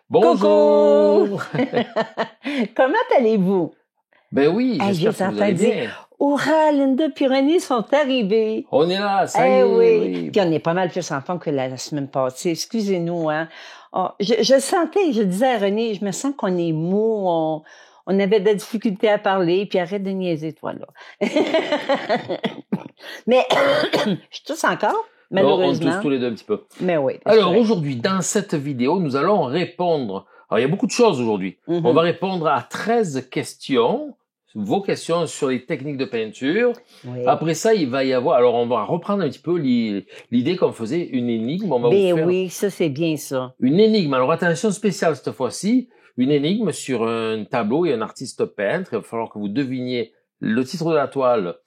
Bonjour! Comment allez-vous? Ben oui, Hey, j'espère que vous allez bien. Hurrah, Linda et René sont arrivés. On est là, ça y Eh est. oui. Oui. Puis on est pas mal plus en forme que la semaine passée. Excusez-nous, hein. Je sentais, je disais à René, je me sens qu'on est mou, on avait de la difficulté à parler, puis arrête de niaiser, toi, là. Mais je tousse encore, malheureusement. On tousse tous les deux un petit peu. Mais oui. Alors aujourd'hui, dans cette vidéo, nous allons répondre. Alors il y a beaucoup de choses aujourd'hui. On va répondre à 13 questions. Vos questions sur les techniques de peinture. Oui. Après ça, il va y avoir... Alors, on va reprendre un petit peu l'idée qu'on faisait une énigme. On va vous faire oui, ça, c'est bien ça. Une énigme. Alors, attention spéciale cette fois-ci. Une énigme sur un tableau et un artiste peintre. Il va falloir que vous deviniez le titre de la toile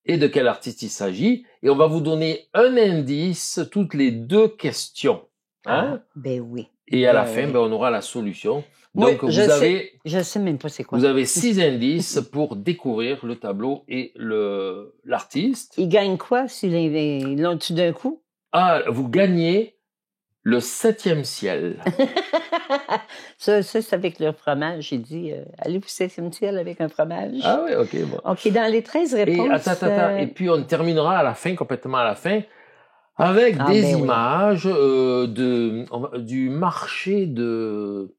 et de quel artiste il s'agit. Et on va vous donner un indice toutes les 2 questions. Hein? Oui. Et à la fin, on aura la solution. Donc, oui, je sais même pas c'est quoi. Vous avez 6 indices pour découvrir le tableau et l'artiste. Il gagne quoi s'il l'ont tout d'un coup? Ah, vous gagnez le 7e ciel. ça, c'est avec le fromage. J'ai dit, allez-vous 7e ciel avec un fromage. Ah oui, OK. Bon. OK, dans les 13 réponses... Et attends. Et puis, on terminera à la fin, complètement à la fin, avec des images du marché de...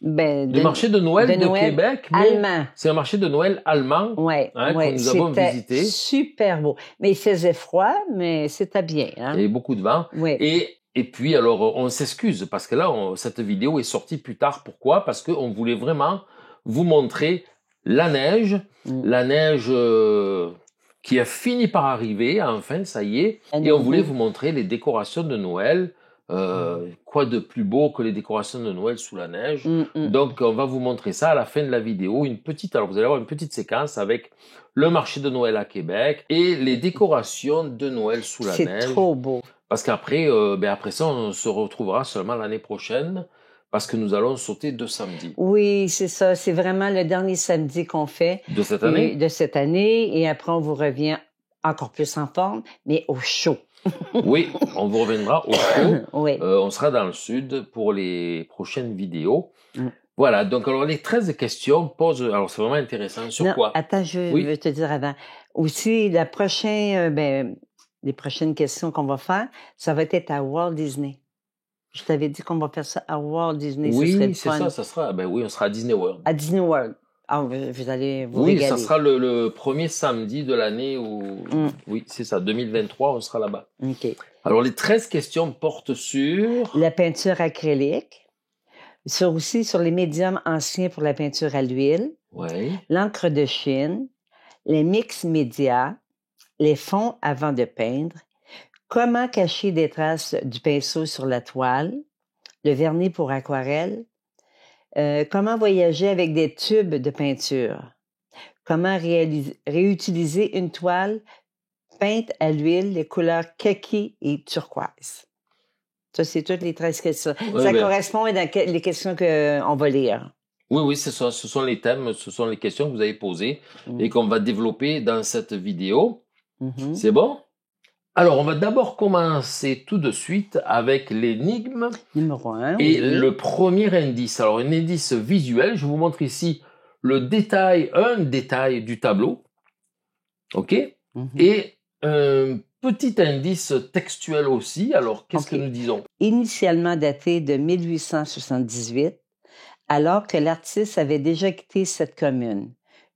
du marché de Noël de Québec. Allemand. C'est un marché de Noël allemand que nous avons visité. C'était super beau. Mais il faisait froid, mais c'était bien. Hein? Et beaucoup de vent. Oui. Et puis, alors, on s'excuse parce que là, cette vidéo est sortie plus tard. Pourquoi? Parce qu'on voulait vraiment vous montrer la neige. La neige qui a fini par arriver, enfin, ça y est. Et on voulait vous montrer les décorations de Noël. Quoi de plus beau que les décorations de Noël sous la neige. Donc, on va vous montrer ça à la fin de la vidéo. Alors, vous allez avoir une petite séquence avec le marché de Noël à Québec et les décorations de Noël sous la neige. C'est trop beau. Parce qu'après, après ça, on se retrouvera seulement l'année prochaine parce que nous allons sauter 2 samedis. Oui, c'est ça. C'est vraiment le dernier samedi qu'on fait. De cette année? De cette année. Et après, on vous revient encore plus en forme, mais au chaud. Oui, on vous reviendra au chaud. Oui. On sera dans le sud pour les prochaines vidéos. Voilà, donc alors les 13 questions posent... Alors c'est vraiment intéressant. Sur quoi? Attends, je veux te dire avant. Aussi, les prochaines questions qu'on va faire, ça va être à Walt Disney. Je t'avais dit qu'on va faire ça à Walt Disney. Oui, c'est ça, ça sera... on sera à Disney World. À Disney World. Ah, vous allez vous régaler. Oui, ça sera le premier samedi de l'année où... Oui, c'est ça, 2023, on sera là-bas. OK. Alors, les 13 questions portent sur... La peinture acrylique, aussi sur les médiums anciens pour la peinture à l'huile, l'encre de Chine, les mix médias, les fonds avant de peindre, comment cacher des traces du pinceau sur la toile, le vernis pour aquarelle, comment voyager avec des tubes de peinture, comment réutiliser une toile peinte à l'huile, les couleurs kaki et turquoise. Ça, c'est toutes les 13 questions. Ça correspond à les questions qu'on va lire. Oui, c'est ça. Ce sont les thèmes, ce sont les questions que vous avez posées et qu'on va développer dans cette vidéo. C'est bon? Alors, on va d'abord commencer tout de suite avec l'énigme. Numéro 1. Et le premier indice. Alors, un indice visuel. Je vous montre ici un détail du tableau. OK? Et un petit indice textuel aussi. Alors, qu'est-ce que nous disons? Initialement daté de 1878, alors que l'artiste avait déjà quitté cette commune.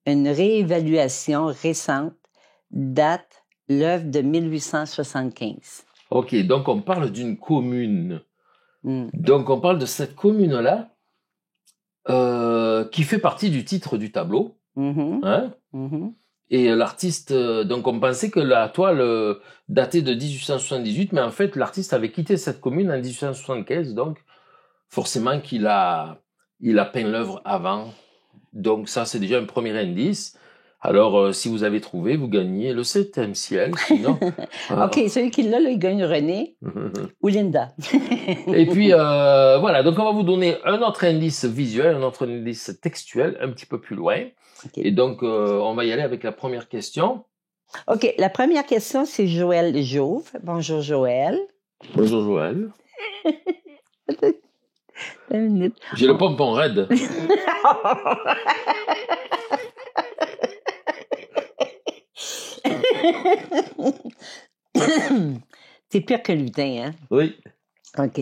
Une réévaluation récente date l'œuvre de 1875. OK, donc on parle d'une commune. Donc on parle de cette commune-là qui fait partie du titre du tableau. Et l'artiste, donc on pensait que la toile datait de 1878, mais en fait l'artiste avait quitté cette commune en 1875, donc forcément qu'il a peint l'œuvre avant. Donc ça c'est déjà un premier indice. Alors, si vous avez trouvé, vous gagnez le 7e ciel, sinon... OK, celui qui l'a, il gagne René ou Linda. Et puis, voilà, donc on va vous donner un autre indice visuel, un autre indice textuel, un petit peu plus loin. Et donc, on va y aller avec la première question. OK, la première question, c'est Joël Jouve. Bonjour, Joël. Bonjour, Joël. J'ai le pompon raide. T'es pire que lutin, hein? Oui. OK.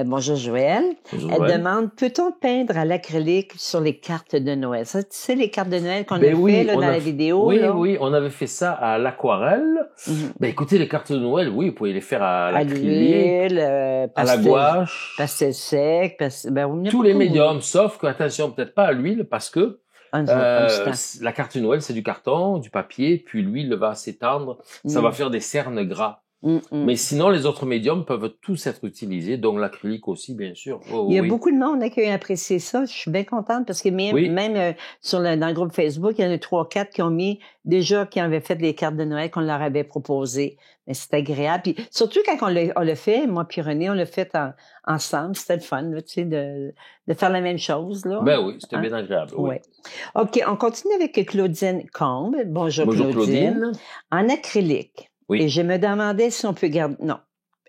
Bonjour Joël. Bonjour, Elle Joël. demande, peut-on peindre à l'acrylique sur les cartes de Noël? Ça, tu sais, les cartes de Noël qu'on a fait là, dans la vidéo? Oui, là? oui, on avait fait ça à l'aquarelle. Ben écoutez, les cartes de Noël, oui, vous pouvez les faire à l'acrylique, à la gouache. Pastel sec, tous les médiums, sauf que, attention, peut-être pas à l'huile, parce que la carte de Noël, c'est du carton, du papier, puis l'huile va s'étendre, ça va faire des cernes gras. Mais sinon, les autres médiums peuvent tous être utilisés, donc l'acrylique aussi, bien sûr. Il y a beaucoup de monde qui a apprécié ça. Je suis bien contente parce que même dans le groupe Facebook, il y en a 3-4 qui ont mis déjà, qui avaient fait les cartes de Noël qu'on leur avait proposées. Mais c'est agréable. Puis, surtout quand on l'a fait, moi puis René, on l'a fait ensemble. C'était le fun, là, tu sais, de faire la même chose. Là. Ben oui, c'était bien agréable. Oui. Ouais. OK, on continue avec Claudine Combe. Bonjour Claudine. En acrylique. Oui. Et je me demandais si on peut garder... Non.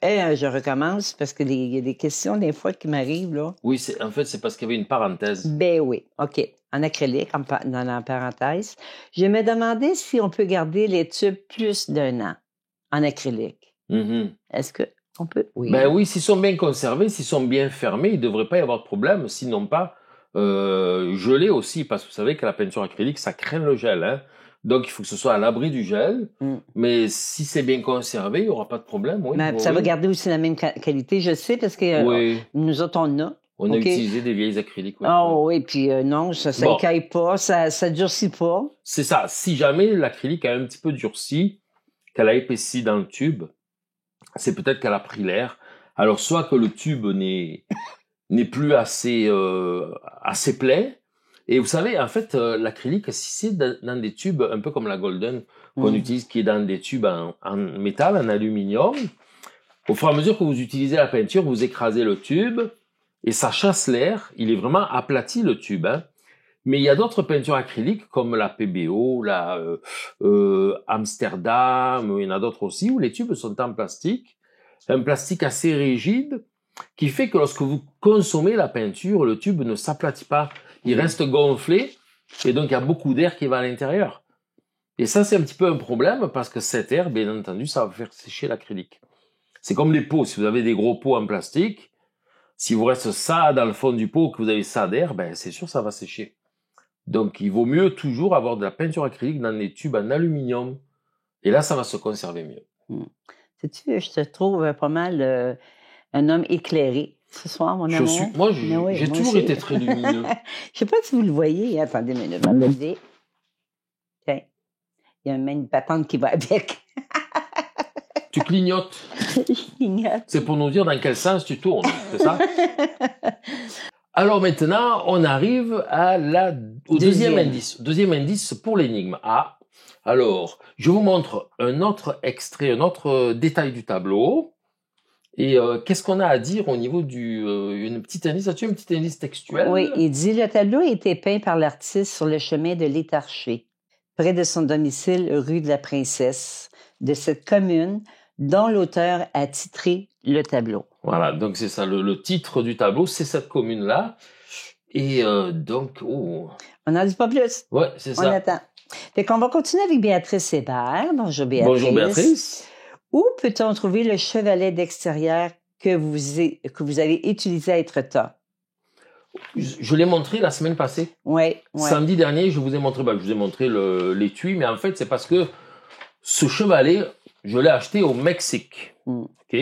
Je recommence parce qu'il y a des questions des fois qui m'arrivent, là. Oui, en fait, c'est parce qu'il y avait une parenthèse. Ben oui. OK. En acrylique, dans la parenthèse. Je me demandais si on peut garder les tubes plus d'1 an en acrylique. Est-ce qu'on peut? Oui. Ben oui, s'ils sont bien conservés, s'ils sont bien fermés, il ne devrait pas y avoir de problème. Sinon pas gelés aussi, parce que vous savez que la peinture acrylique, ça craint le gel, hein. Donc, il faut que ce soit à l'abri du gel. Mais si c'est bien conservé, il n'y aura pas de problème. Oui, ça va garder aussi la même qualité, je sais, parce que nous autres, on a. On a utilisé des vieilles acryliques. Oui, puis non, ça ne caille pas, ça durcit pas. C'est ça. Si jamais l'acrylique a un petit peu durci, qu'elle a épaissi dans le tube, c'est peut-être qu'elle a pris l'air. Alors, soit que le tube n'est plus assez plein. Et vous savez, en fait, l'acrylique, si c'est dans des tubes, un peu comme la Golden qu'on utilise, qui est dans des tubes en métal, en aluminium, au fur et à mesure que vous utilisez la peinture, vous écrasez le tube et ça chasse l'air. Il est vraiment aplati, le tube. Hein. Mais il y a d'autres peintures acryliques, comme la PBO, la Amsterdam, il y en a d'autres aussi, où les tubes sont en plastique, un plastique assez rigide, qui fait que lorsque vous consommez la peinture, le tube ne s'aplatit pas. Il reste gonflé, et donc il y a beaucoup d'air qui va à l'intérieur. Et ça, c'est un petit peu un problème, parce que cet air, bien entendu, ça va faire sécher l'acrylique. C'est comme les pots. Si vous avez des gros pots en plastique, si vous reste ça dans le fond du pot, que vous avez ça d'air, ben c'est sûr, ça va sécher. Donc, il vaut mieux toujours avoir de la peinture acrylique dans des tubes en aluminium. Et là, ça va se conserver mieux. Sais-tu, je te trouve pas mal un homme éclairé. Ce soir, mon amour. J'ai toujours été très lumineux. Je sais pas si vous le voyez. Attendez une minute, je vais me lever. Tiens, il y a même une patente qui va avec. Tu clignotes. Je clignote. C'est pour nous dire dans quel sens tu tournes, c'est ça? Alors maintenant, on arrive au deuxième indice. Deuxième indice pour l'énigme. Alors, je vous montre un autre extrait, un autre détail du tableau. Et qu'est-ce qu'on a à dire au niveau une petite indice? As-tu un petit indice textuel? Oui, il dit « Le tableau a été peint par l'artiste sur le chemin de l'Étarché, près de son domicile rue de la Princesse, de cette commune dont l'auteur a titré le tableau. » Voilà, donc c'est ça. Le titre du tableau, c'est cette commune-là. Et donc... Oh. On n'en dit pas plus. Oui, c'est ça. On attend. Fait qu'on va continuer avec Béatrice Hébert. Bonjour Béatrice. Bonjour Béatrice. Où peut-on trouver le chevalet d'extérieur que vous avez utilisé à Étretat? Je l'ai montré la semaine passée. Oui. Samedi dernier, je vous ai montré l'étui, mais en fait, c'est parce que ce chevalet, je l'ai acheté au Mexique. OK?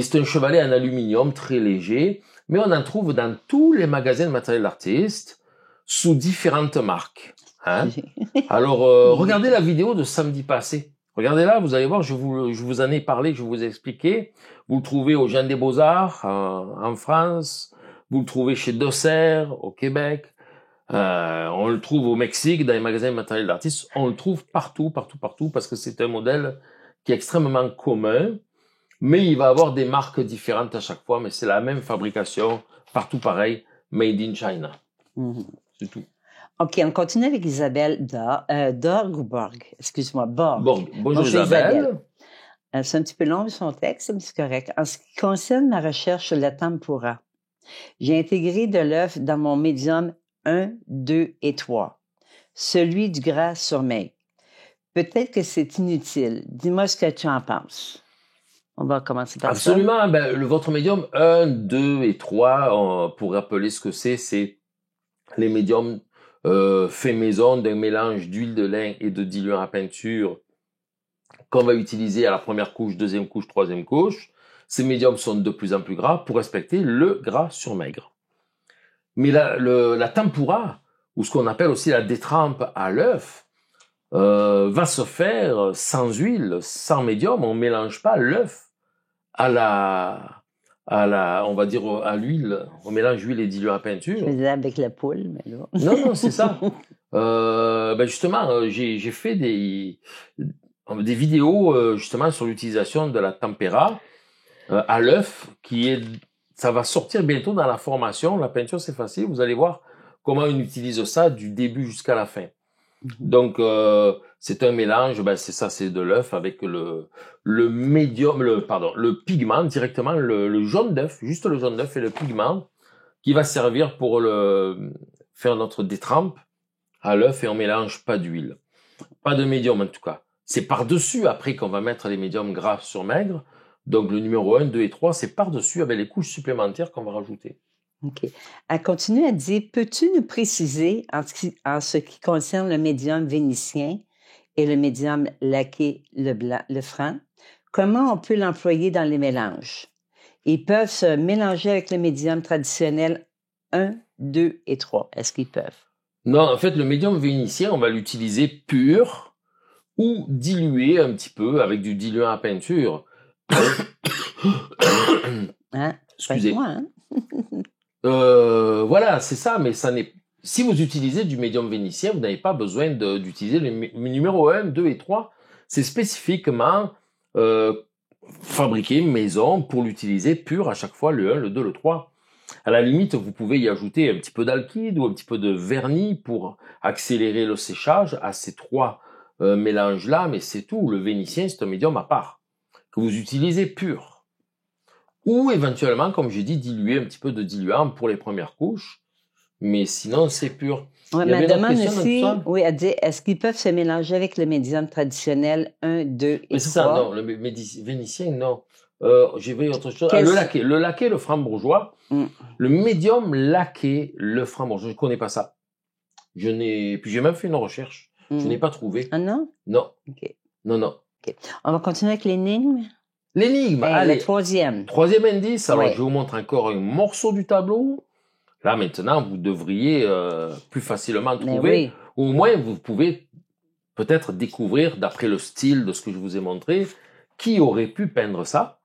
C'est un chevalet en aluminium très léger, mais on en trouve dans tous les magasins de matériel d'artiste sous différentes marques. Hein? Alors, regardez la vidéo de samedi passé. Regardez là, vous allez voir, je vous en ai parlé, je vous ai expliqué. Vous le trouvez au Jean des Beaux-Arts en France, vous le trouvez chez Dosser au Québec, on le trouve au Mexique, dans les magasins de matériel d'artiste. On le trouve partout, parce que c'est un modèle qui est extrêmement commun, mais il va avoir des marques différentes à chaque fois, mais c'est la même fabrication, partout pareil, made in China. C'est tout. OK, on continue avec Isabelle Dorg ou Borg? Excuse-moi, Borg. Bonjour Isabelle. C'est un petit peu long son texte, mais c'est correct. En ce qui concerne ma recherche sur la tempura, J'ai intégré de l'œuf dans mon médium 1, 2 et 3, celui du gras sur maigre. Peut-être que c'est inutile. Dis-moi ce que tu en penses. On va commencer par ça. Absolument. Votre médium 1, 2 et 3, pour rappeler ce que c'est les médiums faits maison d'un mélange d'huile de lin et de diluant à peinture qu'on va utiliser à la première couche, deuxième couche, troisième couche. Ces médiums sont de plus en plus gras pour respecter le gras sur maigre. Mais la tempura, ou ce qu'on appelle aussi la détrempe à l'œuf, va se faire sans huile, sans médium. On mélange pas l'œuf on va dire à l'huile. On mélange huile et diluant à peinture. Je faisais avec la poule, mais là. Non, c'est ça. Justement, j'ai fait des vidéos justement sur l'utilisation de la tempera à l'œuf, ça va sortir bientôt dans la formation. La peinture, c'est facile. Vous allez voir comment on utilise ça du début jusqu'à la fin. Donc, c'est un mélange, c'est de l'œuf avec le pigment directement, le jaune d'œuf, juste le jaune d'œuf et le pigment qui va servir pour faire notre détrempe à l'œuf, et on mélange pas d'huile. Pas de médium en tout cas. C'est par-dessus après qu'on va mettre les médiums gras sur maigre. Donc, le numéro 1, 2 et 3, c'est par-dessus avec les couches supplémentaires qu'on va rajouter. OK. Elle continue à dire, peux-tu nous préciser en ce qui concerne le médium vénitien et le médium laqué le franc, comment on peut l'employer dans les mélanges? Ils peuvent se mélanger avec le médium traditionnel 1, 2 et 3. Est-ce qu'ils peuvent? Non, en fait, le médium vénitien, on va l'utiliser pur ou dilué un petit peu avec du diluant à peinture. Excusez. Moi, hein? Voilà, c'est ça, mais si vous utilisez du médium vénitien, vous n'avez pas besoin d'utiliser le numéro 1, 2 et 3. C'est spécifiquement fabriqué maison pour l'utiliser pur à chaque fois, le 1, le 2, le 3. À la limite, vous pouvez y ajouter un petit peu d'alkyd ou un petit peu de vernis pour accélérer le séchage à ces trois mélanges-là, mais c'est tout. Le vénitien, c'est un médium à part que vous utilisez pur. Ou éventuellement, comme j'ai dit, diluer un petit peu de diluant pour les premières couches. Mais sinon, c'est pur. Ouais, mais elle demande aussi, oui, elle dit, est-ce qu'ils peuvent se mélanger avec le médium traditionnel 1, 2 et 3? Mais c'est ça, non. Le vénitien, non. J'ai vu autre chose. Le laqué, le frambourgeois. Le médium laqué, le frambourgeois. Je ne connais pas ça. Puis j'ai même fait une recherche. Je n'ai pas trouvé. Ah non? Non. OK. Non. OK. On va continuer avec l'énigme. L'énigme, allez. Le troisième. Troisième indice. Alors, je vous montre encore un morceau du tableau. Là, maintenant, vous devriez plus facilement trouver. Oui. Ou au moins, vous pouvez peut-être découvrir, d'après le style de ce que je vous ai montré, qui aurait pu peindre ça.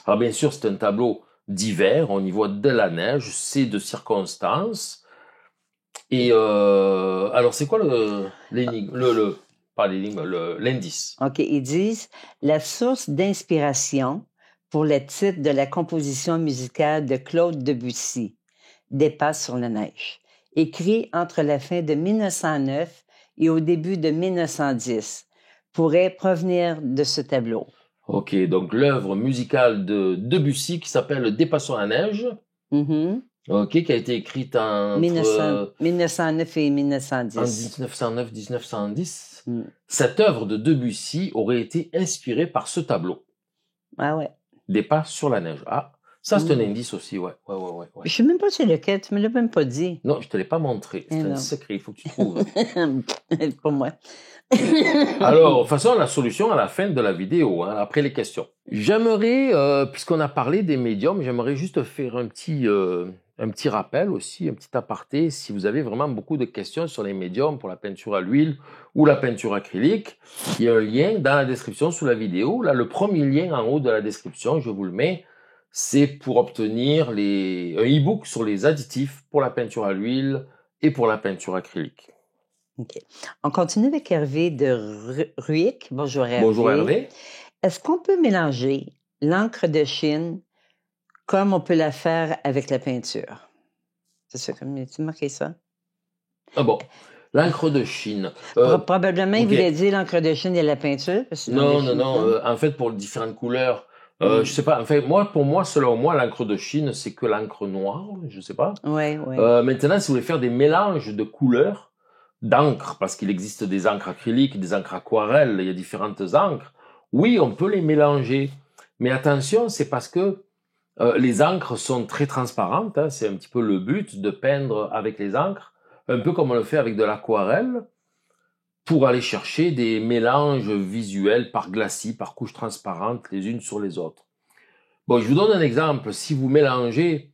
Alors, bien sûr, c'est un tableau d'hiver. On y voit de la neige. C'est de circonstance. Et alors, c'est quoi l'énigme? Pas l'énigme, l'indice. OK. Ils disent la source d'inspiration pour le titre de la composition musicale de Claude Debussy, Des pas sur la neige, écrit entre la fin de 1909 et au début de 1910, pourrait provenir de ce tableau. OK. Donc, l'œuvre musicale de Debussy qui s'appelle Des pas sur la neige. OK, qui a été écrite entre 1909 et 1910. En 1909-1910. Cette œuvre de Debussy aurait été inspirée par ce tableau. Ah ouais. Des pas sur la neige. Ah, ça c'est un indice aussi, ouais. Je sais même pas c'est lequel, tu me l'as même pas dit. Non, je te l'ai pas montré. C'est un secret, il faut que tu trouves. Pour moi. Alors, de toute façon, la solution à la fin de la vidéo, hein, après les questions. J'aimerais, puisqu'on a parlé des médiums, j'aimerais juste faire un petit rappel aussi, un petit aparté, si vous avez vraiment beaucoup de questions sur les médiums pour la peinture à l'huile ou la peinture acrylique, il y a un lien dans la description sous la vidéo. Là, le premier lien en haut de la description, je vous le mets, c'est pour obtenir un e-book sur les additifs pour la peinture à l'huile et pour la peinture acrylique. OK. On continue avec Hervé de Ruick. Bonjour Hervé. Bonjour Hervé. Est-ce qu'on peut mélanger l'encre de Chine comme on peut la faire avec la peinture? C'est ça, comme tu marqué ça? Ah bon, l'encre de Chine. Probablement, il voulait dire l'encre de Chine et la peinture. Non. En fait, pour les différentes couleurs, Je sais pas. Enfin, pour moi, selon moi, l'encre de Chine, c'est que l'encre noire. Je sais pas. Oui. Maintenant, si vous voulez faire des mélanges de couleurs, d'encre, parce qu'il existe des encres acryliques, des encres aquarelles, il y a différentes encres. Oui, on peut les mélanger. Mais attention, c'est parce que les encres sont très transparentes. Hein, c'est un petit peu le but de peindre avec les encres, un peu comme on le fait avec de l'aquarelle, pour aller chercher des mélanges visuels par glacis, par couches transparentes les unes sur les autres. Bon, je vous donne un exemple. Si vous mélangez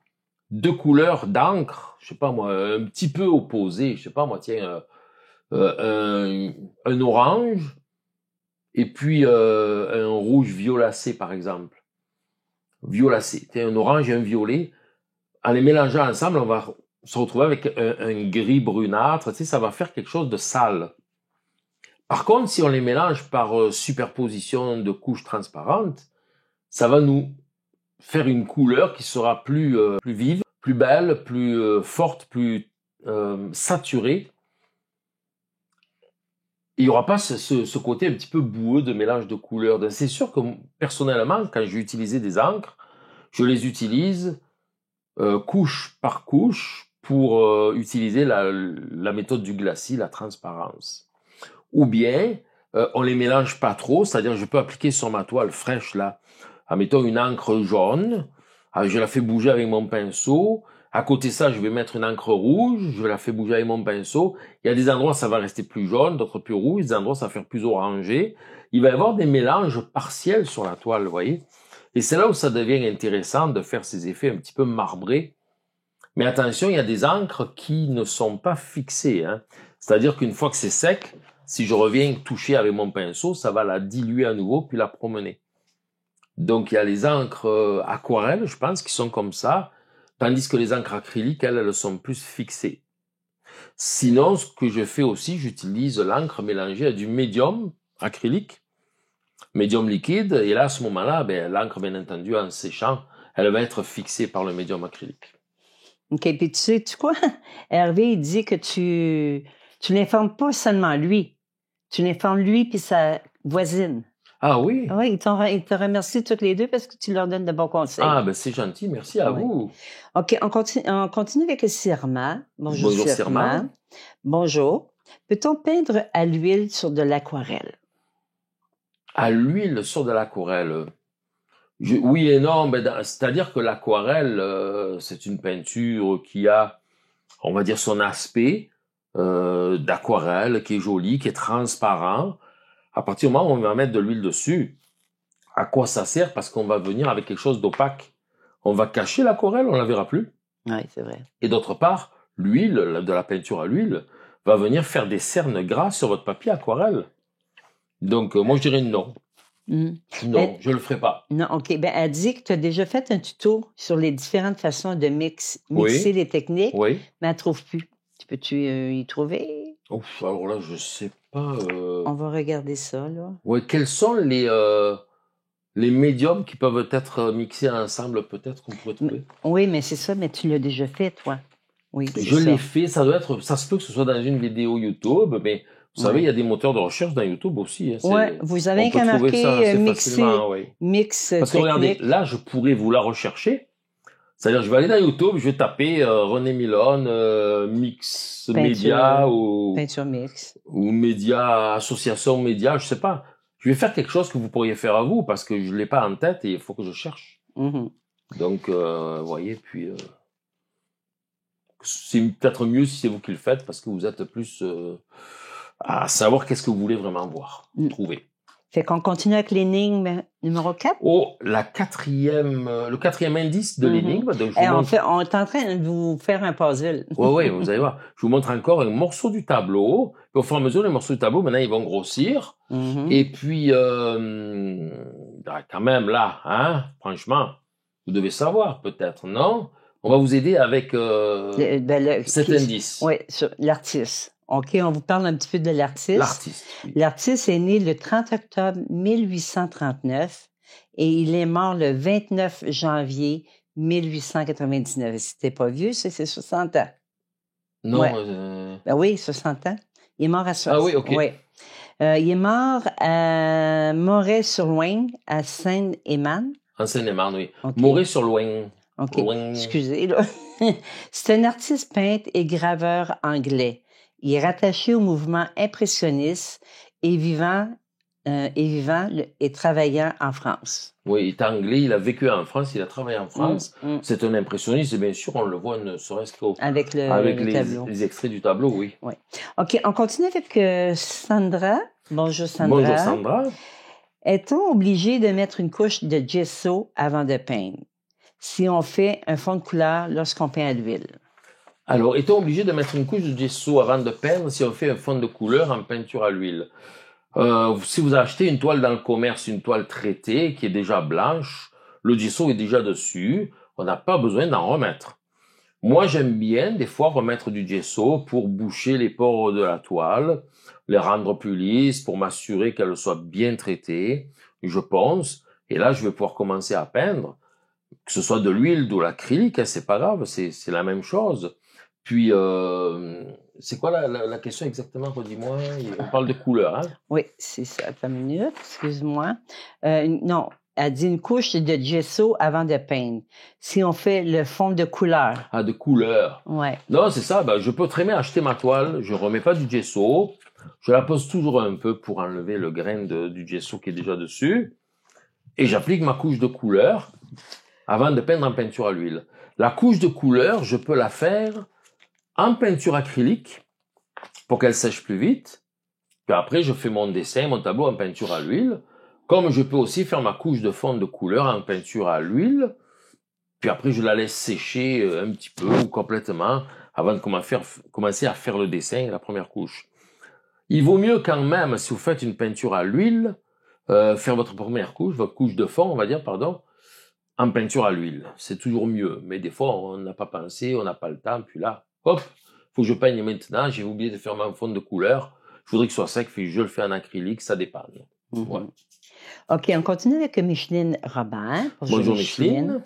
deux couleurs d'encre, je sais pas moi, un petit peu opposées, je sais pas moi, tiens, un orange et puis un rouge violacé par exemple. Violacé, un orange et un violet. En les mélangeant ensemble, on va se retrouver avec un gris brunâtre. Tu sais, ça va faire quelque chose de sale. Par contre, si on les mélange par superposition de couches transparentes, ça va nous faire une couleur qui sera plus vive, plus belle, plus forte, plus saturée. Il n'y aura pas ce côté un petit peu boueux de mélange de couleurs. C'est sûr que personnellement, quand j'ai utilisé des encres, je les utilise couche par couche pour utiliser la méthode du glacis, la transparence. Ou bien, on les mélange pas trop, c'est-à-dire je peux appliquer sur ma toile fraîche là, admettons une encre jaune, je la fais bouger avec mon pinceau. À côté de ça, je vais mettre une encre rouge, je la fais bouger avec mon pinceau. Il y a des endroits, ça va rester plus jaune, d'autres plus rouge, des endroits, ça va faire plus orangé. Il va y avoir des mélanges partiels sur la toile, vous voyez. Et c'est là où ça devient intéressant de faire ces effets un petit peu marbrés. Mais attention, il y a des encres qui ne sont pas fixées. Hein. C'est-à-dire qu'une fois que c'est sec, si je reviens toucher avec mon pinceau, ça va la diluer à nouveau, puis la promener. Donc, il y a les encres aquarelles, je pense, qui sont comme ça, tandis que les encres acryliques, elles sont plus fixées. Sinon, ce que je fais aussi, j'utilise l'encre mélangée à du médium acrylique, médium liquide, et là, à ce moment-là, l'encre, bien entendu, en séchant, elle va être fixée par le médium acrylique. OK, puis tu sais quoi? Hervé, il dit que tu n'informes pas seulement lui, tu l'informes lui puis sa voisine. Ah oui? Oui, ils te remercient toutes les deux parce que tu leur donnes de bons conseils. Ah, ben c'est gentil, merci à vous. OK, on continue avec le Sirma. Bonjour Sirma. Bonjour. Peut-on peindre à l'huile sur de l'aquarelle? À l'huile sur de l'aquarelle? Oui et non, c'est-à-dire que l'aquarelle, c'est une peinture qui a, on va dire, son aspect d'aquarelle, qui est joli, qui est transparent. À partir du moment où on va mettre de l'huile dessus, à quoi ça sert? Parce qu'on va venir avec quelque chose d'opaque. On va cacher l'aquarelle, on la verra plus. Oui, c'est vrai. Et d'autre part, l'huile, de la peinture à l'huile, va venir faire des cernes grasses sur votre papier aquarelle. Donc, moi, je dirais non. Non, je le ferai pas. Non, OK. Elle dit que tu as déjà fait un tuto sur les différentes façons de mixer les techniques, mais elle ne trouve plus. Peux-tu y trouver? Ouf, alors là, je sais pas. On va regarder ça, là. Oui, quels sont les médiums qui peuvent être mixés ensemble, peut-être, qu'on pourrait trouver? Oui, mais c'est ça, mais tu l'as déjà fait, toi. Oui, je l'ai fait, ça se peut que ce soit dans une vidéo YouTube, mais vous savez, il y a des moteurs de recherche dans YouTube aussi. Hein, oui, vous avez qu'à marquer mix Parce que regardez, là, je pourrais vous la rechercher. C'est-à-dire, je vais aller dans YouTube, je vais taper René Milone, mix média ou peinture mix ou média, association média, je sais pas. Je vais faire quelque chose que vous pourriez faire à vous parce que je l'ai pas en tête et il faut que je cherche. Donc, vous voyez, puis c'est peut-être mieux si c'est vous qui le faites parce que vous êtes plus à savoir qu'est-ce que vous voulez vraiment voir, trouver. Fait qu'on continue avec l'énigme numéro 4. Oh, le quatrième indice de l'énigme. Donc on est en train de vous faire un puzzle. Oui, vous allez voir. Je vous montre encore un morceau du tableau. Et au fur et à mesure, les morceaux du tableau, maintenant, ils vont grossir. Et puis, quand même, là, hein, franchement, vous devez savoir, peut-être, non? On va vous aider avec cet indice. Oui, sur l'artiste. OK, on vous parle un petit peu de l'artiste. L'artiste. Oui. L'artiste est né le 30 octobre 1839 et il est mort le 29 janvier 1899. C'était pas vieux, c'est 60 ans. Non. Ouais. Oui, 60 ans. Il est mort à 60 ans. Ah oui, OK. Ouais. Il est mort à Moret-sur-Loing, à Saint-Éman, En Seine-et-Marne, oui. Okay. Moret-sur-Loing. OK. Excusez, là. C'est un artiste peintre et graveur anglais. Il est rattaché au mouvement impressionniste et vivant et travaillant en France. Oui, il est anglais, il a vécu en France, il a travaillé en France. C'est un impressionniste et bien sûr, on le voit ne serait-ce avec les tableau. Les extraits du tableau, oui. Oui. OK, on continue avec Sandra. Bonjour Sandra. Bonjour Sandra. Est-on obligé de mettre une couche de gesso avant de peindre si on fait un fond de couleur lorsqu'on peint à l'huile? Alors, est-on obligé de mettre une couche de gesso avant de peindre si on fait un fond de couleur en peinture à l'huile? Si vous achetez une toile dans le commerce, une toile traitée qui est déjà blanche, le gesso est déjà dessus, on n'a pas besoin d'en remettre. Moi, j'aime bien des fois remettre du gesso pour boucher les pores de la toile, les rendre plus lisses, pour m'assurer qu'elle soit bien traitée. Je ponce, et là, je vais pouvoir commencer à peindre, que ce soit de l'huile, de l'acrylique, hein, c'est pas grave, c'est la même chose. Puis, c'est quoi la question exactement? Redis-moi. On parle de couleur, hein? Oui, c'est ça. Attends une minute, excuse-moi. Non, elle dit une couche de gesso avant de peindre. Si on fait le fond de couleur. Ah, de couleur. Ouais. Non, c'est ça. Ben, je peux très bien acheter ma toile. Je remets pas du gesso. Je la pose toujours un peu pour enlever le grain du gesso qui est déjà dessus. Et j'applique ma couche de couleur avant de peindre en peinture à l'huile. La couche de couleur, je peux la faire en peinture acrylique pour qu'elle sèche plus vite. Puis après, je fais mon dessin, mon tableau en peinture à l'huile. Comme je peux aussi faire ma couche de fond de couleur en peinture à l'huile. Puis après, je la laisse sécher un petit peu ou complètement avant de commencer à faire le dessin, la première couche. Il vaut mieux quand même, si vous faites une peinture à l'huile, faire votre première couche, votre couche de fond, on va dire, pardon, en peinture à l'huile. C'est toujours mieux. Mais des fois, on n'a pas pensé, on n'a pas le temps, puis là, hop, faut que je peigne maintenant, j'ai oublié de faire mon fond de couleur. Je voudrais que ce soit sec, puis je le fais en acrylique, ça dépanne. Ouais. OK, on continue avec Micheline Robert. Bonjour Micheline.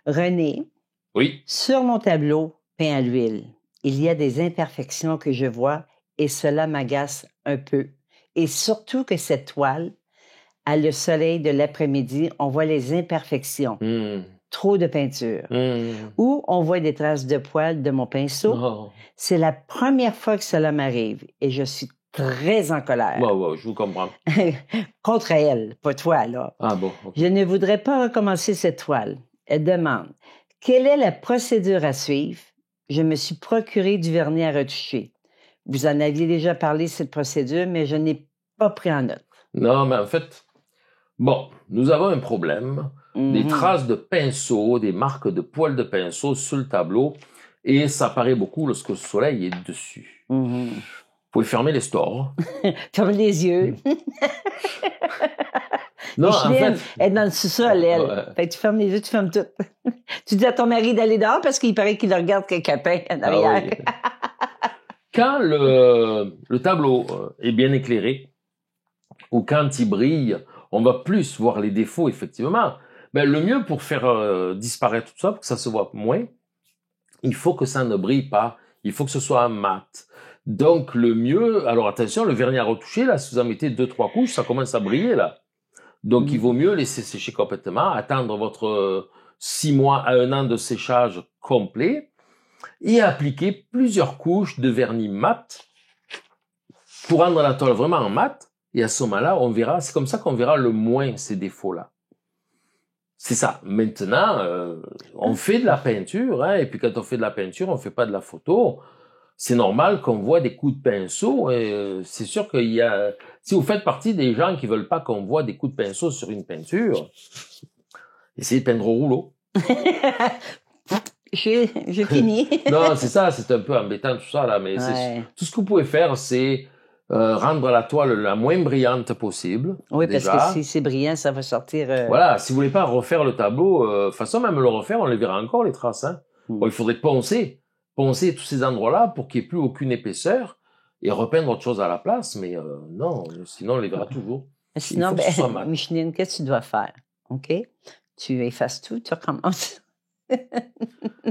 René. Oui. Sur mon tableau peint à l'huile, il y a des imperfections que je vois et cela m'agace un peu. Et surtout que cette toile, à le soleil de l'après-midi, on voit les imperfections. Trop de peinture. Ou on voit des traces de poils de mon pinceau. Oh. C'est la première fois que cela m'arrive et je suis très en colère. Ouais, je vous comprends. Contre elle, pas toi, là. Ah bon. Okay. Je ne voudrais pas recommencer cette toile. Elle demande, quelle est la procédure à suivre? Je me suis procuré du vernis à retoucher. Vous en aviez déjà parlé, cette procédure, mais je n'ai pas pris en note. Non, mais en fait, bon, nous avons un problème. Des traces de pinceau, des marques de poils de pinceau sur le tableau, et ça apparaît beaucoup lorsque le soleil est dessus. Vous pouvez fermer les stores. Fermez les yeux. Non, Micheline, en fait... elle est dans le sous-sol, elle. Ouais. Fait que tu fermes les yeux, tu fermes tout. Tu dis à ton mari d'aller dehors parce qu'il paraît qu'il regarde quelqu'un peint en arrière. Oui. Quand le tableau est bien éclairé, ou quand il brille, on va plus voir les défauts, effectivement. Ben, le mieux pour faire disparaître tout ça, pour que ça se voit moins, il faut que ça ne brille pas. Il faut que ce soit mat. Donc, le mieux... Alors, attention, le vernis à retoucher, là, si vous en mettez 2-3 couches, ça commence à briller, là. Donc, il vaut mieux laisser sécher complètement, attendre votre 6 mois à 1 an de séchage complet et appliquer plusieurs couches de vernis mat pour rendre la toile vraiment mat. Et à ce moment-là, on verra... C'est comme ça qu'on verra le moins ces défauts-là. C'est ça. Maintenant, on fait de la peinture, hein, et puis quand on fait de la peinture, on fait pas de la photo. C'est normal qu'on voit des coups de pinceau, et c'est sûr qu'il y a... Si vous faites partie des gens qui veulent pas qu'on voit des coups de pinceau sur une peinture, essayez de peindre au rouleau. J'ai fini. Non, c'est ça, c'est un peu embêtant tout ça, là, mais tout ce que vous pouvez faire, c'est... rendre la toile la moins brillante possible. Oui, déjà. Parce que si c'est brillant, ça va sortir... Voilà, si vous voulez pas refaire le tableau, de toute façon, même le refaire, on les verra encore, les traces. Hein. Bon, il faudrait poncer tous ces endroits-là pour qu'il n'y ait plus aucune épaisseur et repeindre autre chose à la place, mais non, sinon on les verra toujours. Sinon, Micheline, qu'est-ce que tu dois faire? OK? Tu effaces tout, tu recommences.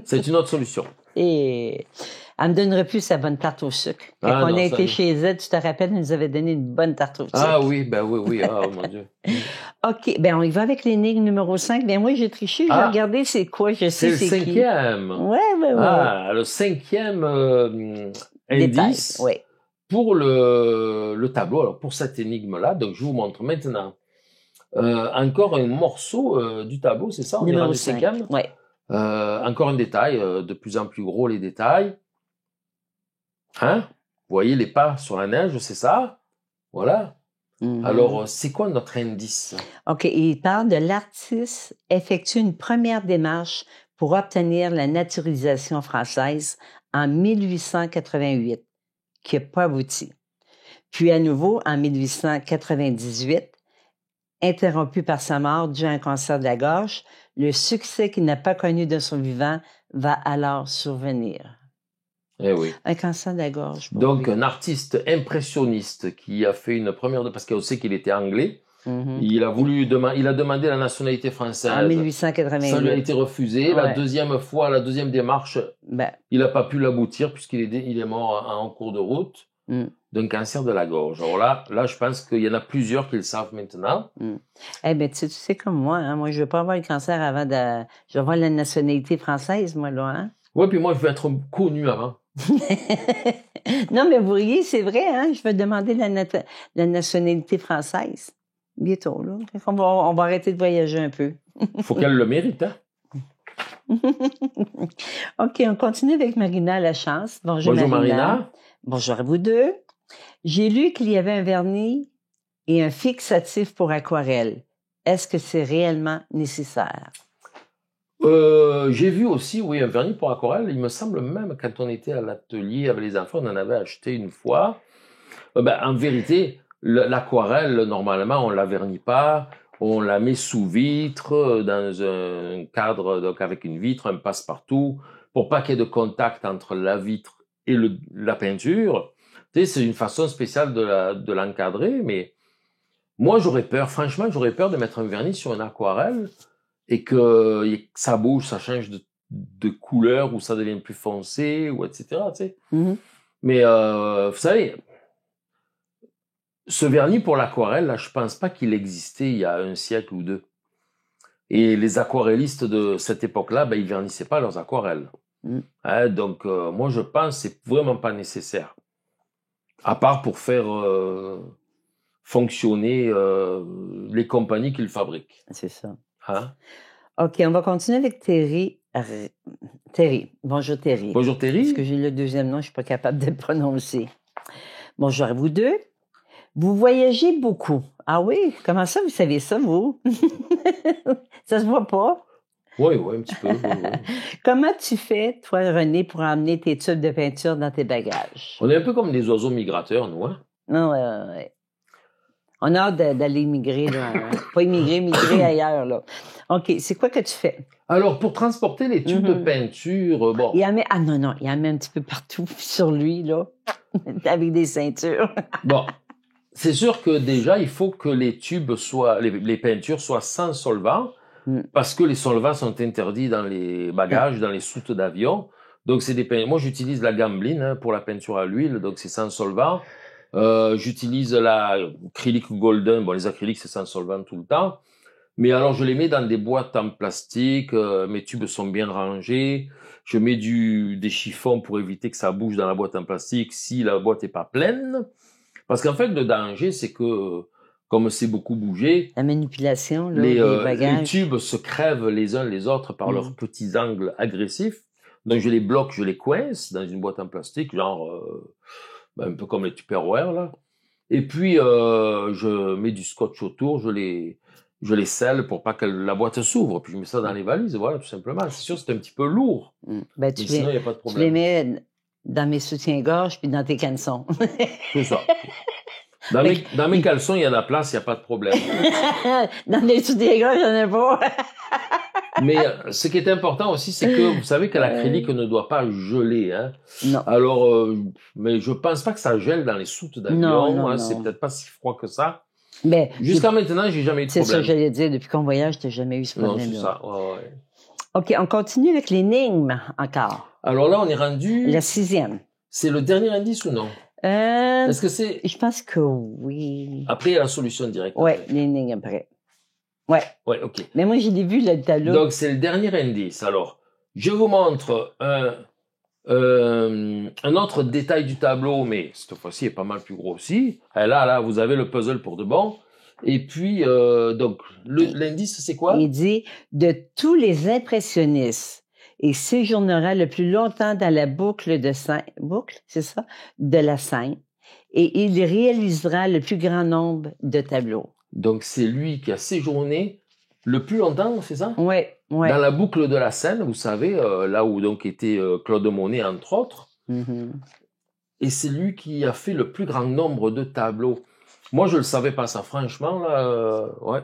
C'est une autre solution. Et elle me donnerait plus sa bonne tarte au sucre. Quand on a été chez elle, tu te rappelles, elle nous avait donné une bonne tarte au sucre. Ah oui, ben oui, oh mon Dieu. OK, ben on y va avec l'énigme numéro 5. Ben moi, j'ai triché, j'ai regardé c'est quoi, je sais c'est qui. C'est le cinquième. Ouais. Ah, le cinquième indice pour le tableau. Alors, pour cette énigme-là, donc je vous montre maintenant encore un morceau du tableau, c'est ça? On numéro est rendu 5. cinquième? Oui. Encore un détail, de plus en plus gros les détails. Hein? Vous voyez les pas sur la neige, c'est ça? Voilà. Alors, c'est quoi notre indice? OK, il parle de l'artiste effectue une première démarche pour obtenir la naturalisation française en 1888, qui n'a pas abouti. Puis à nouveau, en 1898, interrompu par sa mort dû à un cancer de la gorge, le succès qu'il n'a pas connu de son vivant va alors survenir. Eh oui. Un cancer de la gorge. Donc, un artiste impressionniste qui a fait une première... Parce qu'on sait qu'il était anglais. Il a demandé la nationalité française. En 1888. Ça lui a été refusé. La deuxième fois, la deuxième démarche, il n'a pas pu l'aboutir puisqu'il est mort en cours de route d'un cancer de la gorge. Alors là, je pense qu'il y en a plusieurs qui le savent maintenant. Eh bien, tu sais comme moi, hein? Moi, je veux pas avoir le cancer avant de... Je veux avoir la nationalité française, moi, là, hein? Oui, puis moi, je veux être connu avant. Non, mais vous riez, c'est vrai, hein? Je veux demander la nationalité française. Bientôt, là. On va arrêter de voyager un peu. Faut qu'elle le mérite, hein? OK, on continue avec Marina Lachance. Bonjour Marina. Bonjour à vous deux. J'ai lu qu'il y avait un vernis et un fixatif pour aquarelle. Est-ce que c'est réellement nécessaire? J'ai vu aussi, oui, un vernis pour aquarelle. Il me semble même, quand on était à l'atelier avec les enfants, on en avait acheté une fois. En vérité, l'aquarelle, normalement, on la vernit pas. On la met sous vitre, dans un cadre, donc avec une vitre, un passe-partout, pour pas qu'il y ait de contact entre la vitre et la peinture. Tu sais, c'est une façon spéciale de l'encadrer, mais moi, franchement, j'aurais peur de mettre un vernis sur une aquarelle et que ça bouge, ça change de couleur ou ça devient plus foncé, ou etc. Tu sais. Mais vous savez, ce vernis pour l'aquarelle, là, je pense pas qu'il existait il y a un siècle ou deux. Et les aquarellistes de cette époque-là, ils vernissaient pas leurs aquarelles. Hein, donc, moi, je pense que c'est vraiment pas nécessaire. À part pour faire fonctionner les compagnies qui le fabriquent. C'est ça. Hein? OK, on va continuer avec Terry. Terry. Bonjour Terry. Bonjour Terry. Parce que j'ai le deuxième nom, je ne suis pas capable de le prononcer. Bonjour à vous deux. Vous voyagez beaucoup. Ah oui? Comment ça, vous savez ça, vous? Ça se voit pas? Oui, un petit peu. Oui. Comment tu fais, toi, René, pour emmener tes tubes de peinture dans tes bagages? On est un peu comme des oiseaux migrateurs, nous, hein? Ouais. On a hâte d'aller migrer, là. Pas migrer ailleurs, là. OK, c'est quoi que tu fais? Alors, pour transporter les tubes de peinture, bon... Il en met un petit peu partout sur lui, là, avec des ceintures. Bon, c'est sûr que déjà, il faut que les tubes les peintures soient sans solvant, parce que les solvants sont interdits dans les bagages, dans les soutes d'avion. Donc, moi, j'utilise la Gamblin pour la peinture à l'huile, donc c'est sans solvant. J'utilise l'acrylique golden. Bon, les acryliques, c'est sans solvant tout le temps. Mais alors, je les mets dans des boîtes en plastique. Mes tubes sont bien rangés. Je mets des chiffons pour éviter que ça bouge dans la boîte en plastique si la boîte est pas pleine. Parce qu'en fait, le danger, c'est que, comme c'est beaucoup bougé, la manipulation, là, des bagages. Les tubes se crèvent les uns les autres par leurs petits angles agressifs. Donc, je les bloque, je les coince dans une boîte en plastique, genre... un peu comme les Tupperware, là. Et puis, je mets du scotch autour, je les scelle pour pas que la boîte s'ouvre. Puis je mets ça dans les valises, voilà, tout simplement. C'est sûr, c'est un petit peu lourd. Mais sinon, il n'y a pas de problème. Tu les mets dans mes soutiens-gorge puis dans tes caleçons. C'est ça. Dans mes caleçons, il y a de la place, il n'y a pas de problème. Dans les soutiens-gorge, il n'y en a pas. Mais ce qui est important aussi, c'est que vous savez que l'acrylique ne doit pas geler. Hein? Non. Alors, mais je pense pas que ça gèle dans les soutes d'avion. Non. C'est peut-être pas si froid que ça. Mais jusqu'à maintenant, j'ai jamais eu de problème. C'est ça que j'allais dire. Depuis qu'on voyage, tu n'as jamais eu ce problème-là. Non, c'est ça. Ouais. OK, on continue avec l'énigme encore. Alors là, on est rendu... La 6e. C'est le dernier indice ou non? Est-ce que c'est... Je pense que oui. Après, il y a la solution directe. Oui, l'énigme après. Ouais. Ouais, ok. Mais moi, je l'ai vu, le tableau. Donc, c'est le dernier indice. Alors, je vous montre un autre détail du tableau, mais cette fois-ci est pas mal plus gros aussi. Et là, vous avez le puzzle pour de bon. Et puis, donc, l'indice, c'est quoi? Il dit « De tous les impressionnistes, il séjournera le plus longtemps dans la boucle, c'est ça? De la scène, et il réalisera le plus grand nombre de tableaux. » Donc, c'est lui qui a séjourné le plus longtemps, c'est ça? Oui, oui. Dans la boucle de la Seine, vous savez, là où donc était Claude Monet, entre autres. Mm-hmm. Et c'est lui qui a fait le plus grand nombre de tableaux. Moi, je ne le savais pas ça, franchement, là, ouais.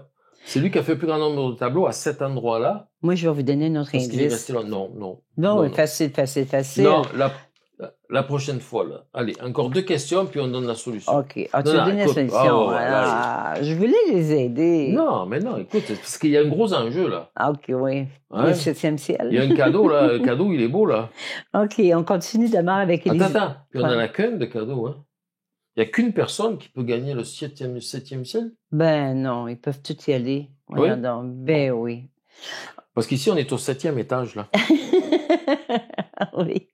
C'est lui qui a fait le plus grand nombre de tableaux à cet endroit-là. Moi, je vais vous donner un autre indice. Parce qu'il est resté là. Non. Non, facile. Non, la prochaine fois, là. Allez, encore 2 questions, puis on donne la solution. OK. Tu vas donner la solution. Je voulais les aider. Non, mais non, écoute, parce qu'il y a un gros enjeu, là. OK, oui. Ouais. Le 7e ciel. Il y a un cadeau, là. Le cadeau, il est beau, là. OK, on continue d'abord avec Élisabeth. Attends. Puis on en a qu'un de cadeau, hein. Il n'y a qu'une personne qui peut gagner le 7e ciel? Ben non, ils peuvent tous y aller. Oui? Donc, ben oui. Parce qu'ici, on est au 7e étage, là. Oui.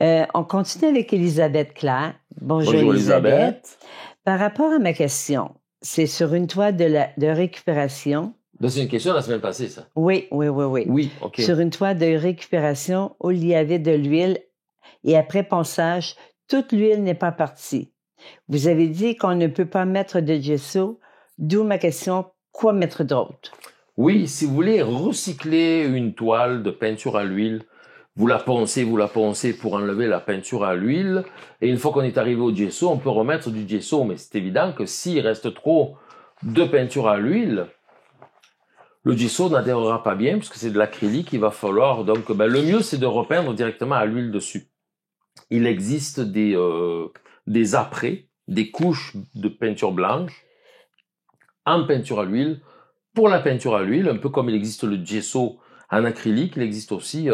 On continue avec Élisabeth Claire. Bonjour Élisabeth. Par rapport à ma question, c'est sur une toile de récupération. C'est une question de la semaine passée, ça. Oui. Oui, OK. Sur une toile de récupération où il y avait de l'huile et après ponçage, toute l'huile n'est pas partie. Vous avez dit qu'on ne peut pas mettre de gesso, d'où ma question, quoi mettre d'autre? Oui, si vous voulez recycler une toile de peinture à l'huile, vous la poncez pour enlever la peinture à l'huile. Et une fois qu'on est arrivé au gesso, on peut remettre du gesso. Mais c'est évident que s'il reste trop de peinture à l'huile, le gesso n'adhérera pas bien puisque c'est de l'acrylique. Il va falloir donc, le mieux c'est de repeindre directement à l'huile dessus. Il existe des apprêts, des couches de peinture blanche en peinture à l'huile. Pour la peinture à l'huile, un peu comme il existe le gesso en acrylique, il existe aussi,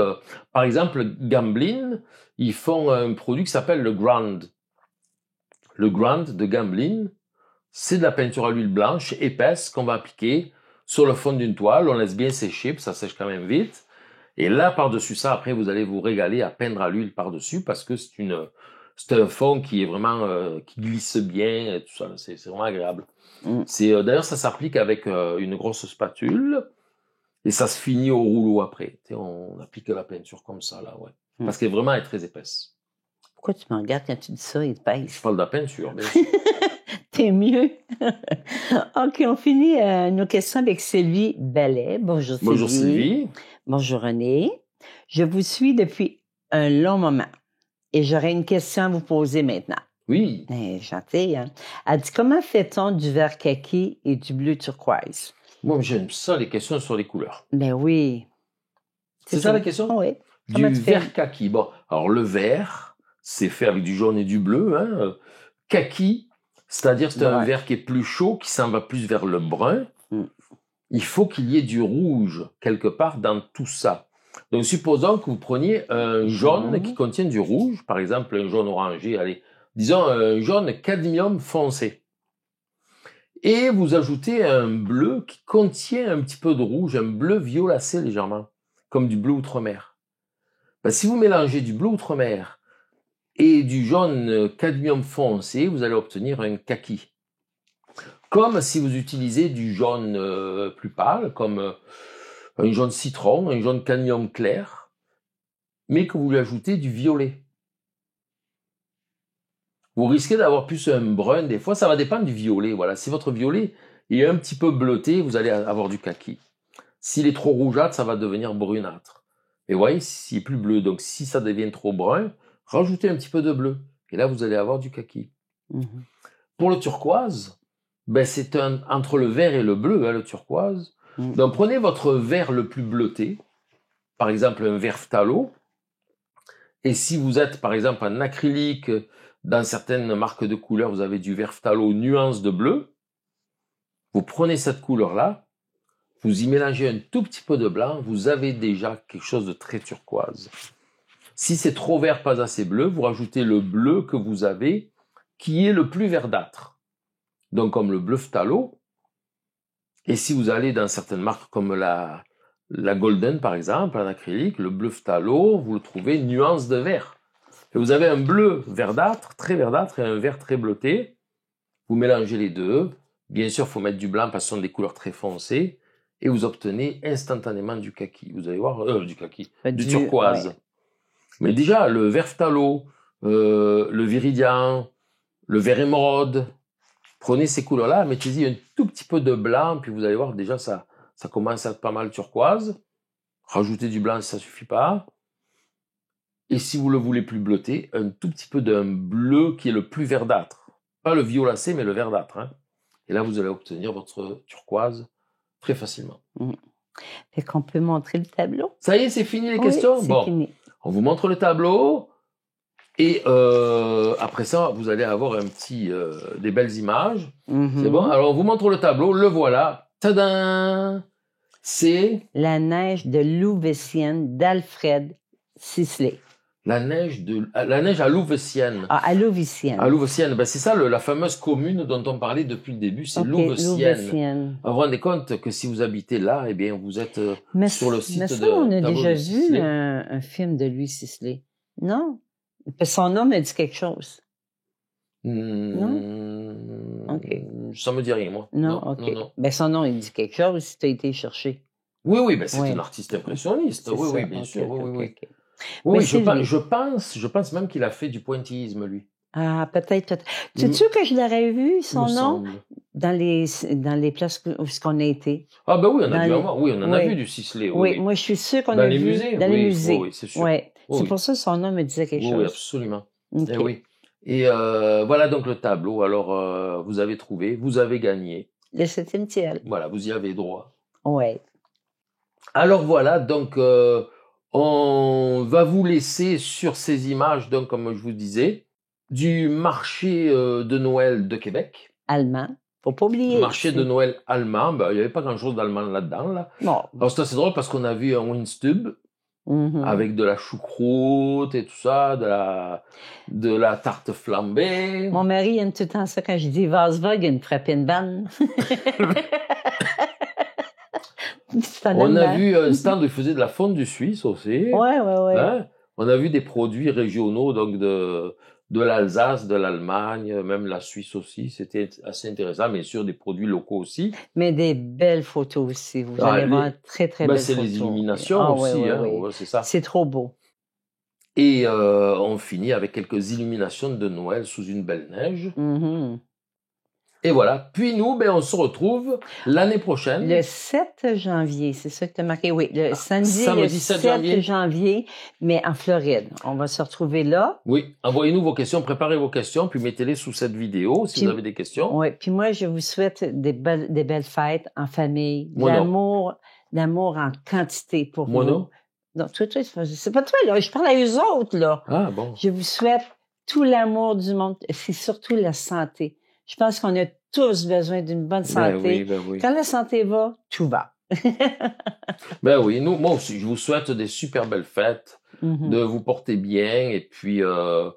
par exemple, Gamblin, ils font un produit qui s'appelle le Grand. Le Grand de Gamblin, c'est de la peinture à l'huile blanche épaisse qu'on va appliquer sur le fond d'une toile. On laisse bien sécher, puis ça sèche quand même vite. Et là, par-dessus ça, après, vous allez vous régaler à peindre à l'huile par-dessus parce que c'est un fond qui est vraiment, qui glisse bien et tout ça. C'est vraiment agréable. D'ailleurs, ça s'applique avec une grosse spatule et ça se finit au rouleau après. On applique la peinture comme ça, là, ouais. Parce qu'elle vraiment est très épaisse. Pourquoi tu me regardes quand tu dis ça, épaisse? Je parle de la peinture, bien sûr. T'es mieux. OK, on finit nos questions avec Sylvie Ballet. Bonjour Sylvie. Bonjour Sylvie. Bonjour René. Je vous suis depuis un long moment et j'aurais une question à vous poser maintenant. Oui. Gentille, hein? Elle dit, comment fait-on du vert kaki et du bleu turquoise? Moi, j'aime ça, les questions sur les couleurs. Ben oui. C'est ça la question? Oui. Du vert kaki. Bon, alors le vert, c'est fait avec du jaune et du bleu. Hein. Kaki, c'est-à-dire c'est un vert qui est plus chaud, qui s'en va plus vers le brun. Il faut qu'il y ait du rouge quelque part dans tout ça. Donc, supposons que vous preniez un jaune qui contient du rouge, par exemple un jaune orangé, allez, disons un jaune cadmium foncé. Et vous ajoutez un bleu qui contient un petit peu de rouge, un bleu violacé légèrement, comme du bleu outre-mer. Ben, si vous mélangez du bleu outre-mer et du jaune cadmium foncé, vous allez obtenir un kaki. Comme si vous utilisez du jaune plus pâle, comme un jaune citron, un jaune cadmium clair, mais que vous lui ajoutez du violet. Vous risquez d'avoir plus un brun des fois, ça va dépendre du violet. Voilà. Si votre violet est un petit peu bleuté, vous allez avoir du kaki. S'il est trop rougeâtre, ça va devenir brunâtre. Et vous voyez, s'il est plus bleu, donc si ça devient trop brun, rajoutez un petit peu de bleu. Et là, vous allez avoir du kaki. Pour le turquoise, ben c'est entre le vert et le bleu, hein, le turquoise. Donc prenez votre vert le plus bleuté, par exemple un vert phthalo. Et si vous êtes par exemple en acrylique, dans certaines marques de couleurs, vous avez du vert phthalo nuance de bleu. Vous prenez cette couleur-là, vous y mélangez un tout petit peu de blanc, vous avez déjà quelque chose de très turquoise. Si c'est trop vert, pas assez bleu, vous rajoutez le bleu que vous avez, qui est le plus verdâtre. Donc comme le bleu phthalo, Et si vous allez dans certaines marques comme la Golden, par exemple, en acrylique, le bleu phthalo, vous le trouvez nuance de vert. Et vous avez un bleu verdâtre, très verdâtre, et un vert très bleuté. Vous mélangez les deux. Bien sûr, il faut mettre du blanc parce que ce sont des couleurs très foncées. Et vous obtenez instantanément du kaki. Vous allez voir, du turquoise. Ouais. Mais déjà, le vert phthalo, le viridian, le vert émeraude, prenez ces couleurs-là, mettez-y un tout petit peu de blanc, puis vous allez voir, déjà, ça commence à être pas mal turquoise. Rajoutez du blanc si ça ne suffit pas. Et si vous le voulez plus bleuté, un tout petit peu d'un bleu qui est le plus verdâtre. Pas le violacé, mais le verdâtre. Hein. Et là, vous allez obtenir votre turquoise très facilement. Fait qu'on peut montrer le tableau. Ça y est, c'est fini les questions? C'est fini. On vous montre le tableau. Et après ça, vous allez avoir des belles images. C'est bon? Alors, on vous montre le tableau. Le voilà. Tadam! C'est... La neige de Louveciennes d'Alfred Sisley. La neige à Louveciennes. Ah, à Louveciennes. À Louveciennes. Ben, c'est ça, la fameuse commune dont on parlait depuis le début. C'est Louveciennes. Vous vous rendez compte que si vous habitez là, eh bien, vous êtes sur le site de... on a déjà vu un film de Louis Sisley. Non? Son nom me dit quelque chose. Non? OK. Ça me dit rien, moi. Non, OK. Non. Ben, son nom, il dit quelque chose si tu as été chercher. Oui, ben, c'est un artiste impressionniste. Oui, bien sûr. Oui. Oui, je pense même qu'il a fait du pointillisme, lui. Ah, peut-être. Tu sais que je l'aurais vu, son nom, dans les places où on a été. Ah, ben oui, on a dû avoir. Oui, on en a vu du Sisley. Oui, moi, je suis sûre qu'on a vu. Dans les musées. Oui, c'est sûr. Oui. C'est pour ça que son nom me disait quelque chose. Oui, absolument. Okay. Oui. Et voilà donc le tableau. Alors, vous avez trouvé, vous avez gagné. Le 7e ciel. Voilà, vous y avez droit. Oui. Alors voilà, donc on va vous laisser sur ces images, donc comme je vous disais, du marché de Noël de Québec. Allemand. Faut pas oublier. Marché de Noël allemand. Ben, il n'y avait pas grand-chose d'allemand là-dedans. Là. Non. Alors c'est assez drôle parce qu'on a vu un Winstube avec de la choucroute et tout ça, de la tarte flambée. Mon mari aime tout le temps ça quand je dis Vasvog, il me frappe une banne. On a vu un stand où il faisait de la fondue suisse aussi. Oui. Hein? On a vu des produits régionaux, donc de l'Alsace, de l'Allemagne, même la Suisse aussi. C'était assez intéressant, bien sûr, des produits locaux aussi. Mais des belles photos aussi. Vous allez voir très, très belles photos. C'est les illuminations aussi. Oui. C'est ça. C'est trop beau. Et on finit avec quelques illuminations de Noël sous une belle neige. Et voilà. Puis nous, on se retrouve l'année prochaine. Le 7 janvier, c'est ça que tu as marqué? Oui, le samedi le 7 janvier, mais en Floride. On va se retrouver là. Oui. Envoyez-nous vos questions, préparez vos questions, puis mettez-les sous cette vidéo si vous avez des questions. Oui. Puis moi, je vous souhaite des belles fêtes en famille, l'amour en quantité pour vous. Non, toi, c'est pas toi, là. Je parle à eux autres, là. Ah, bon. Je vous souhaite tout l'amour du monde. C'est surtout la santé. Je pense qu'on a tous besoin d'une bonne santé. Oui. Quand la santé va, tout va. Oui, moi aussi, je vous souhaite des super belles fêtes, de vous porter bien, et puis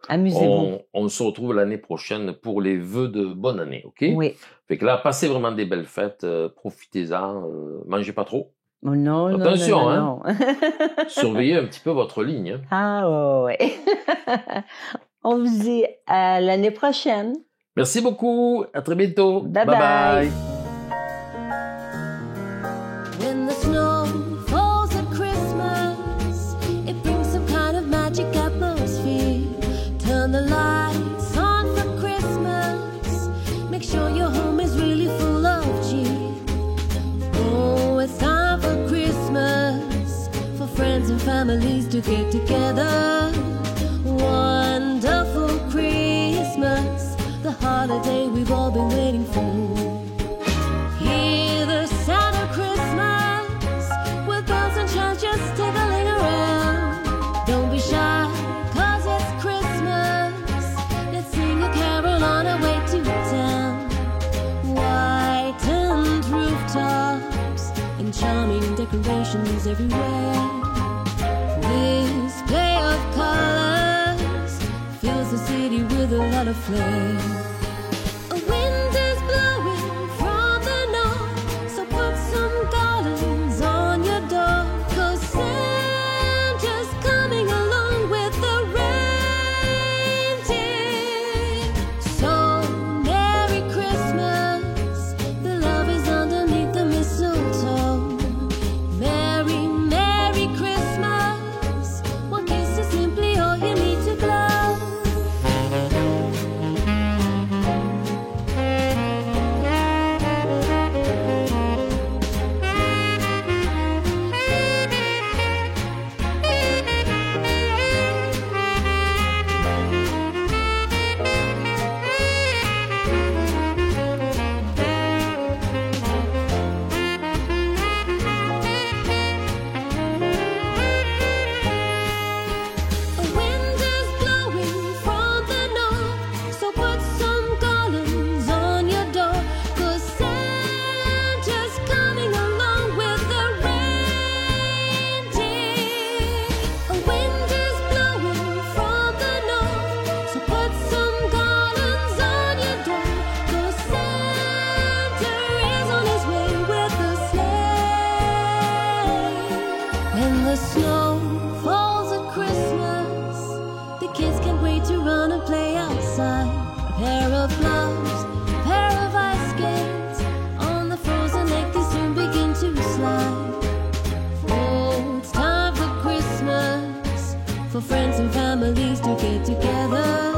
amusez-vous. On se retrouve l'année prochaine pour les vœux de bonne année, OK? Oui. Fait que là, passez vraiment des belles fêtes, profitez-en, mangez pas trop. Non. Attention, non. Surveillez un petit peu votre ligne. Hein. Ah ouais. On vous dit à l'année prochaine. Merci beaucoup. À très bientôt. Bye bye. When the snow falls at Christmas, it brings some kind of magic atmosphere. Turn the lights on for Christmas. Make sure your home is really full of cheer. Oh, it's time for Christmas, for friends and families to get together. Wonderful Christmas, the holiday we've all been waiting for. Hear the sound of Christmas, with bells and chimes just tickling around. Don't be shy, 'cause it's Christmas. Let's sing a carol on our way to town. Whitened rooftops and charming decorations everywhere. This play of colors fills the city with a lot of flair. A wind is blowing from the north, so of gloves, pair of ice skates. On the frozen lake they soon begin to slide. Oh, it's time for Christmas, for friends and families to get together.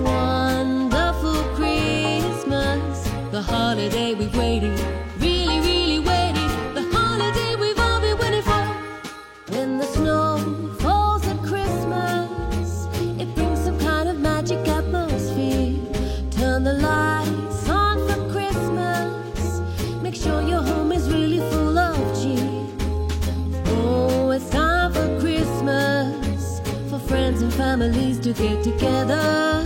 Wonderful Christmas, the holiday we've waited, really, really waited, the holiday we've all been waiting for. When the snow falls at Christmas, it brings some kind of magic atmosphere. Turn the lights on for Christmas, make sure your home is really full of cheer. Oh, it's time for Christmas, for friends and families to get together.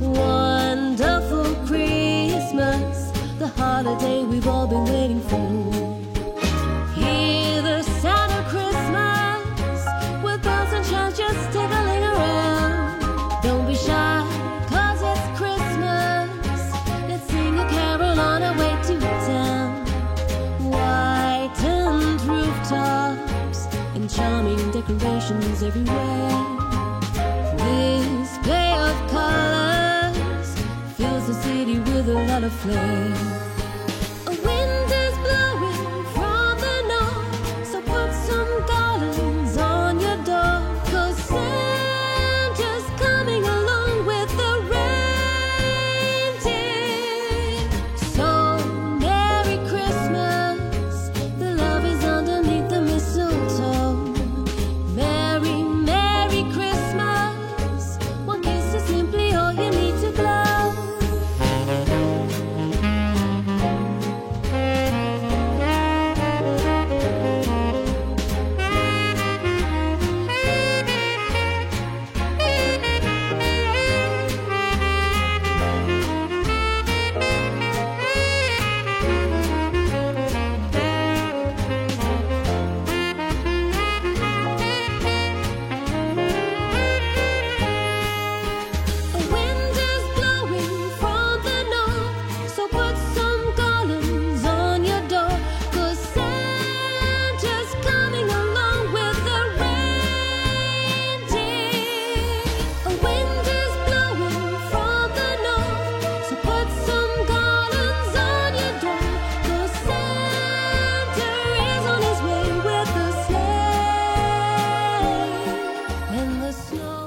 Wonderful Christmas, the holiday we've all been waiting for. Hear the sound of Christmas, with bells and chimes just tickling around. Don't be shy, 'cause it's Christmas. Let's sing a carol on our way to town. Whitened rooftops and charming decorations everywhere. This play of colors fills the city with a lot of flair. A wind is blowing from the north, so put some garlands on your door. 'Cause Santa's coming along with the reindeer. So Merry Christmas, the love is underneath the mistletoe. Merry, Merry Christmas, one kiss is simply all you need to blow. A wind is blowing from the north, so put some garlands on your door. 'Cause Santa's coming along with the reindeer. A wind is blowing from the north, so put some garlands on your door. 'Cause Santa is on his way with the sleigh. When the snow